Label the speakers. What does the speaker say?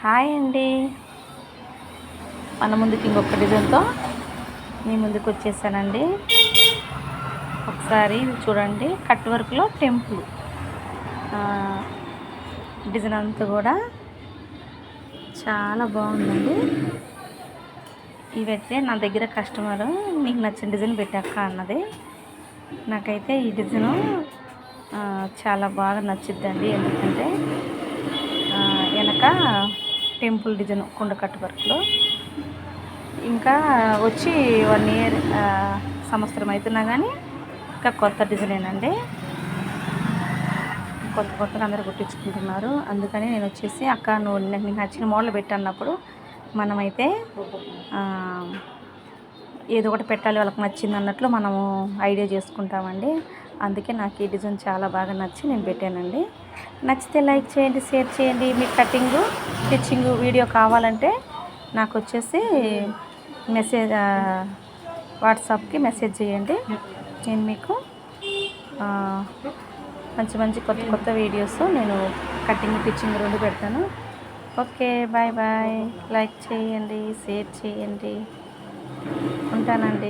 Speaker 1: Hi అండి. మన ముందుకి ఇంకొక డిజైన్తో మీ ముందుకు వచ్చేసానండి. ఒకసారి ఇది చూడండి, కట్ వర్క్లో టెంపుల్ డిజైన్ అంతా కూడా చాలా బాగుందండి. ఇవైతే నా దగ్గర కస్టమర్ మీకు నచ్చిన డిజైన్ పెట్టాక అన్నది. నాకైతే ఈ డిజైను చాలా బాగా నచ్చిద్దండి. ఎందుకంటే వెనక టెంపుల్ డిజైన్ కుండ కట్ వర్క్లో ఇంకా వచ్చి 1 ఇయర్ సంవత్సరం అవుతున్నా కానీ ఇంకా కొత్త డిజైనేనండి. కొత్తగా అందరూ కుట్టించుకుంటున్నారు. అందుకని నేను వచ్చేసి అక్క నువ్వు నీకు నచ్చిన మోడల్ పెట్టన్నప్పుడు మనమైతే ఏదో ఒకటి పెట్టాలి, వాళ్ళకి నచ్చింది అన్నట్లు మనము ఐడియా చేసుకుంటామండి. అందుకే నాకు ఈ డిజైన్ చాలా బాగా నచ్చి నేను పెట్టానండి. నచ్చితే లైక్ చేయండి, షేర్ చేయండి. మీకు కటింగు స్టిచ్చింగ్ వీడియో కావాలంటే నాకు వచ్చేసి మెసేజ్ వాట్సాప్కి మెసేజ్ చేయండి. నేను మీకు మంచి కొత్త వీడియోస్ నేను కటింగ్ స్టిచ్చింగ్ 2 పెడతాను. Okay, bye bye. లైక్ చేయండి, షేర్ చేయండి. ఉంటానండి.